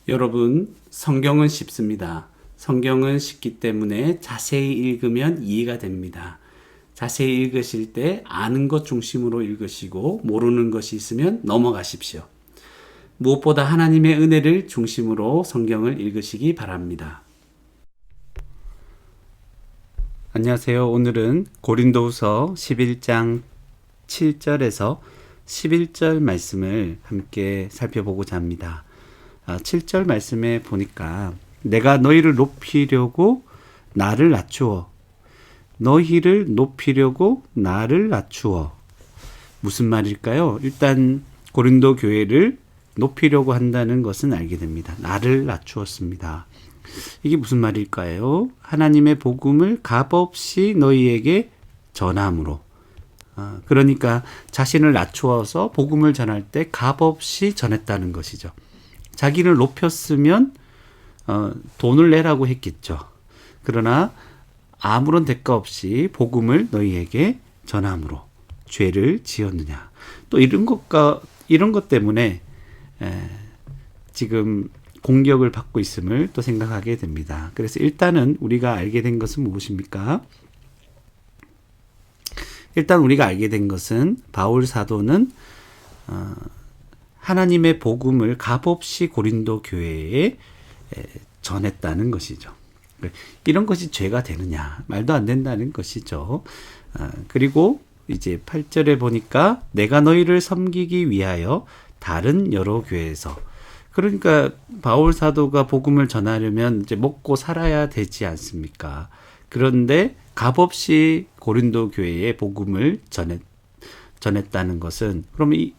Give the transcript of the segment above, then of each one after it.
여러분, 성경은 쉽습니다. 성경은 쉽기 때문에 자세히 읽으면 이해가 됩니다. 자세히 읽으실 때 아는 것 중심으로 읽으시고 모르는 것이 있으면 넘어가십시오. 무엇보다 하나님의 은혜를 중심으로 성경을 읽으시기 바랍니다. 안녕하세요. 오늘은 고린도후서 11장 7절에서 11절 말씀을 함께 살펴보고자 합니다. 7절 말씀에 보니까 내가 너희를 높이려고 나를 낮추어 너희를 높이려고 나를 낮추어 무슨 말일까요? 일단 고린도 교회를 높이려고 한다는 것은 알게 됩니다. 나를 낮추었습니다. 이게 무슨 말일까요? 하나님의 복음을 값없이 너희에게 전함으로 그러니까 자신을 낮추어서 복음을 전할 때 값없이 전했다는 것이죠. 자기를 높였으면 돈을 내라고 했겠죠. 그러나 아무런 대가 없이 복음을 너희에게 전함으로 죄를 지었느냐. 또 이런 것 때문에 지금 공격을 받고 있음을 또 생각하게 됩니다. 그래서 일단은 우리가 알게 된 것은 무엇입니까? 일단 우리가 알게 된 것은 바울 사도는 하나님의 복음을 값없이 고린도 교회에 전했다는 것이죠. 이런 것이 죄가 되느냐? 말도 안 된다는 것이죠. 그리고 이제 8절에 보니까 내가 너희를 섬기기 위하여 다른 여러 교회에서 그러니까 바울 사도가 복음을 전하려면 이제 먹고 살아야 되지 않습니까? 그런데 값없이 고린도 교회에 복음을 전했다는 것은 그럼 이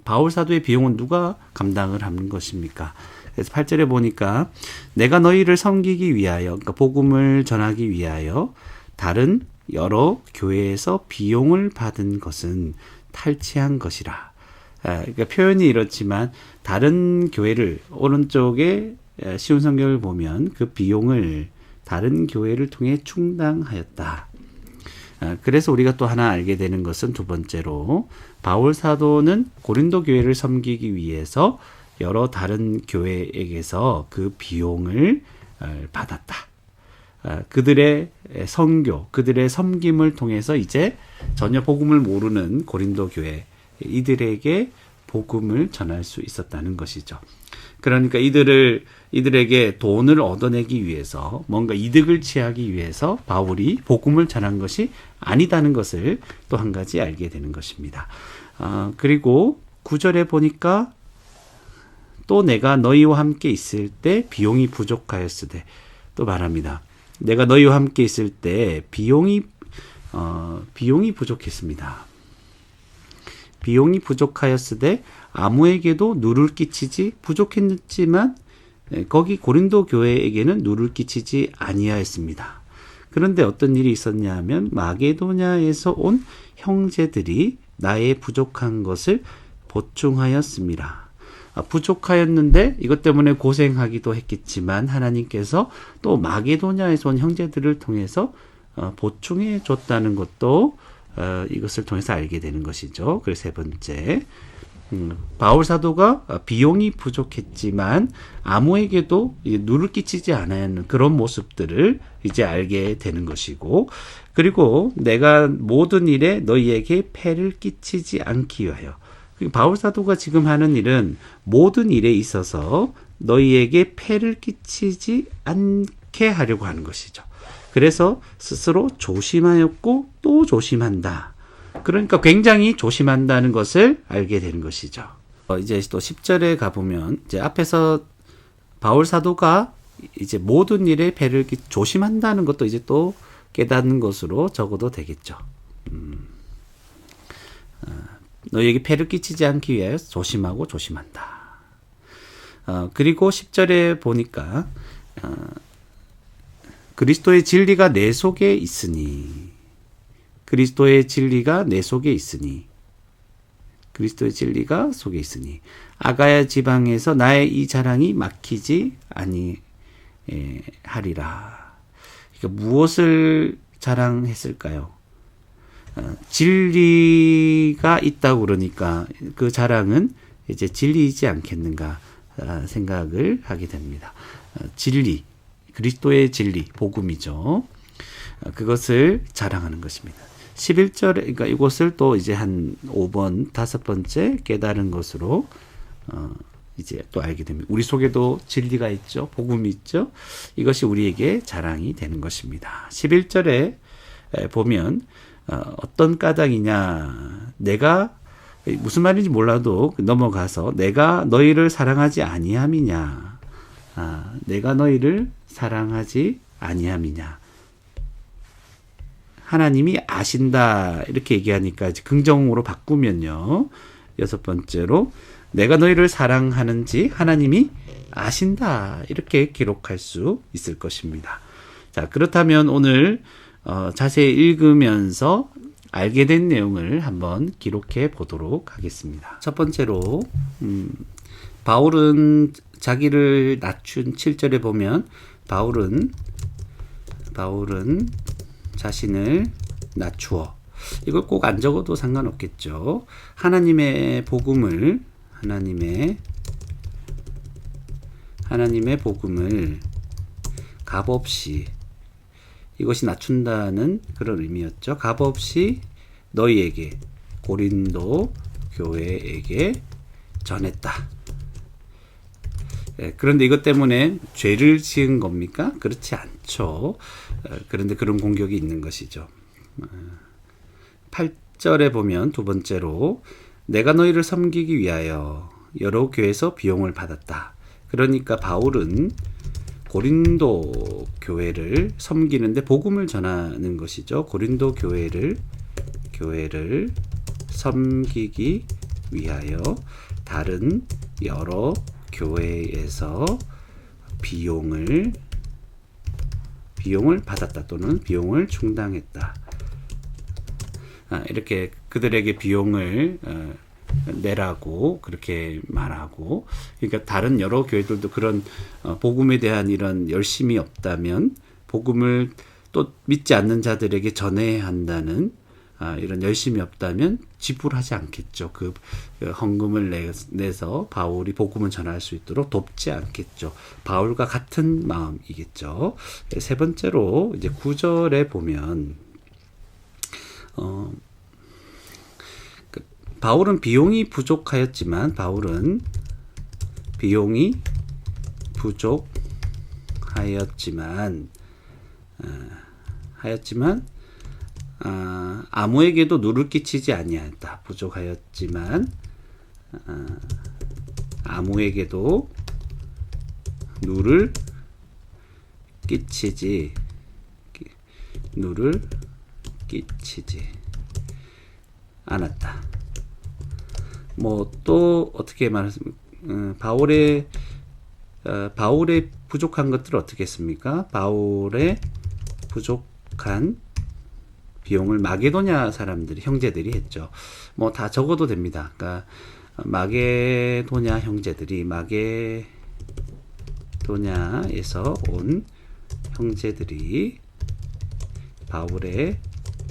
바울 사도의 비용은 누가 감당을 하는 것입니까? 그래서 8절에 보니까 내가 너희를 섬기기 위하여 그러니까 복음을 전하기 위하여 다른 여러 교회에서 비용을 받은 것은 탈취한 것이라. 그러니까 표현이 이렇지만 다른 교회를 오른쪽에 쉬운 성경을 보면 그 비용을 다른 교회를 통해 충당하였다. 그래서 우리가 또 하나 알게 되는 것은 두 번째로 바울 사도는 고린도 교회를 섬기기 위해서 여러 다른 교회에게서 그 비용을 받았다. 그들의 선교, 그들의 섬김을 통해서 이제 전혀 복음을 모르는 고린도 교회 이들에게 복음을 전할 수 있었다는 것이죠. 그러니까 이들에게 돈을 얻어내기 위해서 뭔가 이득을 취하기 위해서 바울이 복음을 전한 것이 아니다는 것을 또 한 가지 알게 되는 것입니다. 그리고 9절에 보니까 또 내가 너희와 함께 있을 때 비용이 부족하였으되 또 말합니다. 내가 너희와 함께 있을 때 비용이 부족했습니다. 비용이 부족하였으되 아무에게도 누를 끼치지 부족했지만 거기 고린도 교회에게는 누를 끼치지 아니하였습니다. 그런데 어떤 일이 있었냐 하면 마게도냐에서 온 형제들이 나의 부족한 것을 보충하였습니다. 부족하였는데 이것 때문에 고생하기도 했겠지만 하나님께서 또 마게도냐에서 온 형제들을 통해서 보충해 줬다는 것도 이것을 통해서 알게 되는 것이죠. 그래서 세 번째, 바울 사도가 비용이 부족했지만 아무에게도 누를 끼치지 않았는 그런 모습들을 이제 알게 되는 것이고, 그리고 내가 모든 일에 너희에게 폐를 끼치지 않기 위하여. 바울 사도가 지금 하는 일은 모든 일에 있어서 너희에게 폐를 끼치지 않게 하려고 하는 것이죠. 그래서 스스로 조심하였고 또 조심한다. 그러니까 굉장히 조심한다는 것을 알게 되는 것이죠. 이제 또 10절에 가보면 이제 앞에서 바울 사도가 이제 모든 일에 폐를 조심한다는 것도 이제 또 깨닫는 것으로 적어도 되겠죠. 너희에게 폐를 끼치지 않기 위해 조심하고 조심한다. 그리고 10절에 보니까 그리스도의 진리가 내 속에 있으니 그리스도의 진리가 내 속에 있으니 그리스도의 진리가 속에 있으니 아가야 지방에서 나의 이 자랑이 막히지 아니하리라. 그러니까 무엇을 자랑했을까요? 진리가 있다고 그러니까 그 자랑은 이제 진리이지 않겠는가. 생각을 하게 됩니다. 진리, 그리스도의 진리, 복음이죠. 그것을 자랑하는 것입니다. 11절에, 그러니까 이것을 또 이제 한 5번, 5번째 깨달은 것으로, 이제 또 알게 됩니다. 우리 속에도 진리가 있죠. 복음이 있죠. 이것이 우리에게 자랑이 되는 것입니다. 11절에 보면, 어떤 까닭이냐. 내가, 무슨 말인지 몰라도 넘어가서, 내가 너희를 사랑하지 아니함이냐. 내가 너희를 사랑하지 아니함이냐. 하나님이 아신다 이렇게 얘기하니까 이제 긍정으로 바꾸면요. 6번째로 내가 너희를 사랑하는지 하나님이 아신다 이렇게 기록할 수 있을 것입니다. 자, 그렇다면 오늘 자세히 읽으면서 알게 된 내용을 한번 기록해 보도록 하겠습니다. 첫 번째로 바울은 자기를 낮춘 7절에 보면 바울은 자신을 낮추어. 이걸 꼭 안 적어도 상관없겠죠. 하나님의 복음을 값없이, 이것이 낮춘다는 그런 의미였죠. 값없이 너희에게, 고린도 교회에게 전했다. 그런데 이것 때문에 죄를 지은 겁니까? 그렇지 않죠. 그런데 그런 공격이 있는 것이죠. 8절에 보면 두 번째로 내가 너희를 섬기기 위하여 여러 교회에서 비용을 받았다. 그러니까 바울은 고린도 교회를 섬기는데 복음을 전하는 것이죠. 고린도 교회를 섬기기 위하여 다른 여러 교회에서 비용을 받았다 또는 비용을 충당했다. 이렇게 그들에게 비용을 내라고 그렇게 말하고, 그러니까 다른 여러 교회들도 그런 복음에 대한 이런 열심이 없다면, 복음을 또 믿지 않는 자들에게 전해야 한다는 이런 열심이 없다면 지불하지 않겠죠. 그 헌금을 내서 바울이 복음을 전할 수 있도록 돕지 않겠죠. 바울과 같은 마음이겠죠. 세 번째로 이제 9절에 보면 바울은 비용이 부족하였지만 아무에게도 누를 끼치지 아니하였다. 부족하였지만 아무에게도 누를 끼치지 않았다. 뭐 또 어떻게 말했습니까? 바울의 부족한 것들은 어떻게 했습니까? 바울의 부족한 비용을 마게도냐 사람들이, 형제들이 했죠. 뭐 다 적어도 됩니다. 그러니까 마게도냐 형제들이, 마게도냐에서 온 형제들이 바울의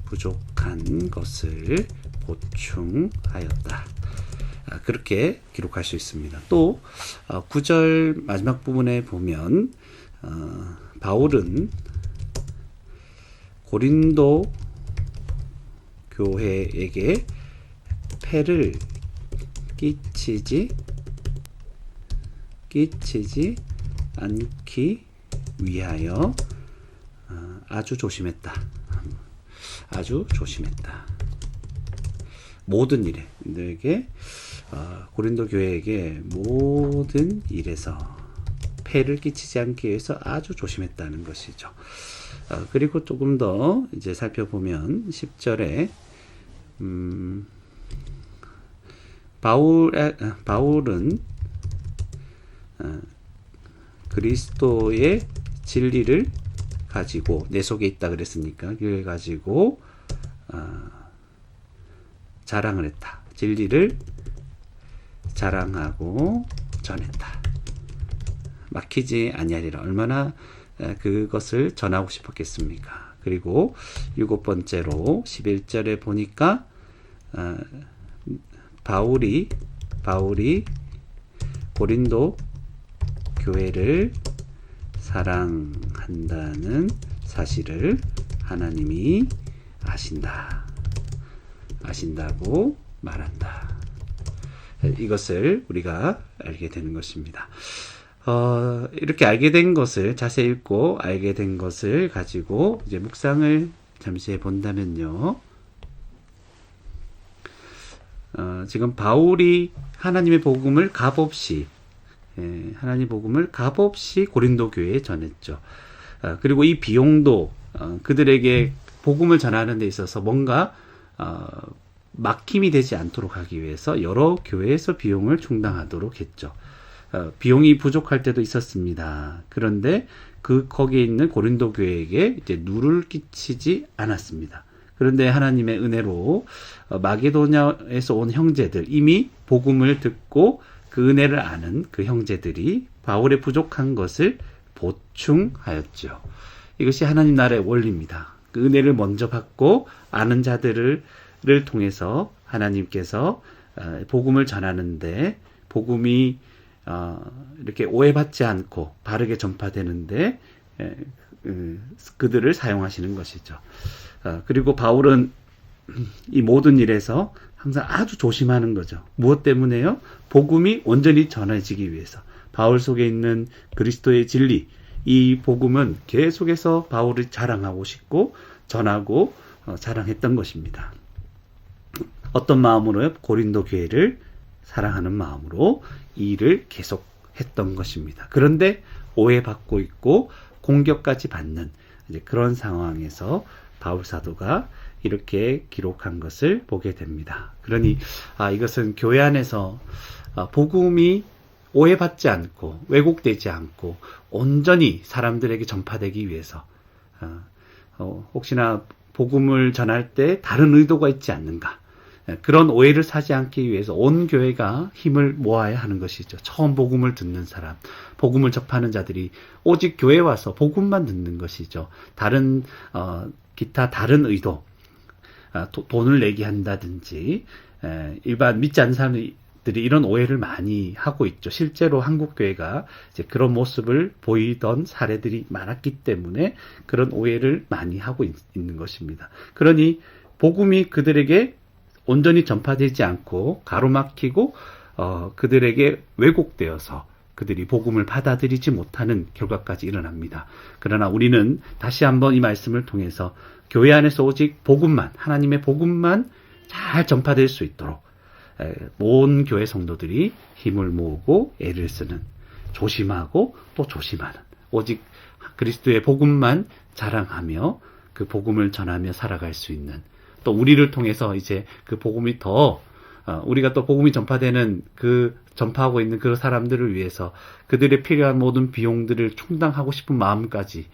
부족한 것을 보충하였다. 그렇게 기록할 수 있습니다. 또 9절 마지막 부분에 보면 바울은 고린도 교회에게 폐를 끼치지 않기 위하여 아주 조심했다. 모든 일에, 너에게 고린도 교회에게 모든 일에서 폐를 끼치지 않기 위해서 아주 조심했다는 것이죠. 그리고 조금 더 이제 살펴보면 10절에 바울은 그리스도의 진리를 가지고, 내 속에 있다 그랬으니까 이걸 가지고 자랑을 했다. 진리를 자랑하고 전했다. 막히지 아니하리라. 얼마나 그것을 전하고 싶었겠습니까? 그리고 7번째로 11절에 보니까 바울이 고린도 교회를 사랑한다는 사실을 하나님이 아신다고 말한다. 이것을 우리가 알게 되는 것입니다. 이렇게 알게 된 것을 자세히 읽고 알게 된 것을 가지고 이제 묵상을 잠시 해본다면요. 지금 바울이 하나님의 복음을 값없이 고린도 교회에 전했죠. 그리고 이 비용도 그들에게 복음을 전하는 데 있어서 뭔가 막힘이 되지 않도록 하기 위해서 여러 교회에서 비용을 충당하도록 했죠. 비용이 부족할 때도 있었습니다. 그런데 거기에 있는 고린도 교회에게 이제 누를 끼치지 않았습니다. 그런데 하나님의 은혜로 마게도냐에서 온 형제들, 이미 복음을 듣고 그 은혜를 아는 그 형제들이 바울의 부족한 것을 보충하였죠. 이것이 하나님 나라의 원리입니다. 그 은혜를 먼저 받고 아는 자들을 통해서 하나님께서 복음을 전하는데, 복음이 이렇게 오해받지 않고 바르게 전파되는데 그들을 사용하시는 것이죠. 그리고 바울은 이 모든 일에서 항상 아주 조심하는 거죠. 무엇 때문에요? 복음이 온전히 전해지기 위해서. 바울 속에 있는 그리스도의 진리, 이 복음은 계속해서 바울이 자랑하고 싶고 전하고 자랑했던 것입니다. 어떤 마음으로요? 고린도 교회를 사랑하는 마음으로 이 일을 계속했던 것입니다. 그런데 오해받고 있고 공격까지 받는 이제 그런 상황에서 바울 사도가 이렇게 기록한 것을 보게 됩니다. 그러니 이것은 교회 안에서 복음이 오해받지 않고 왜곡되지 않고 온전히 사람들에게 전파되기 위해서 혹시나 복음을 전할 때 다른 의도가 있지 않는가, 그런 오해를 사지 않기 위해서 온 교회가 힘을 모아야 하는 것이죠. 처음 복음을 듣는 사람, 복음을 접하는 자들이 오직 교회에 와서 복음만 듣는 것이죠. 다른 기타 다른 의도, 돈을 내게 한다든지 일반 믿지 않는 사람들이 이런 오해를 많이 하고 있죠. 실제로 한국 교회가 이제 그런 모습을 보이던 사례들이 많았기 때문에 그런 오해를 많이 하고 있는 것입니다. 그러니 복음이 그들에게 온전히 전파되지 않고 가로막히고 그들에게 왜곡되어서 그들이 복음을 받아들이지 못하는 결과까지 일어납니다. 그러나 우리는 다시 한번 이 말씀을 통해서 교회 안에서 오직 복음만, 하나님의 복음만 잘 전파될 수 있도록 온 교회 성도들이 힘을 모으고 애를 쓰는, 조심하고 또 조심하는, 오직 그리스도의 복음만 자랑하며 그 복음을 전하며 살아갈 수 있는, 또 우리를 통해서 이제 그 복음이 더 우리가 또 복음이 전파되는 그 전파하고 있는 그 사람들을 위해서 그들의 필요한 모든 비용들을 충당하고 싶은 마음까지,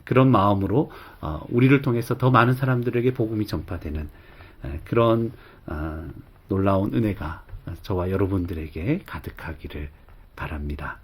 그런 마음으로 우리를 통해서 더 많은 사람들에게 복음이 전파되는 그런 놀라운 은혜가 저와 여러분들에게 가득하기를 바랍니다.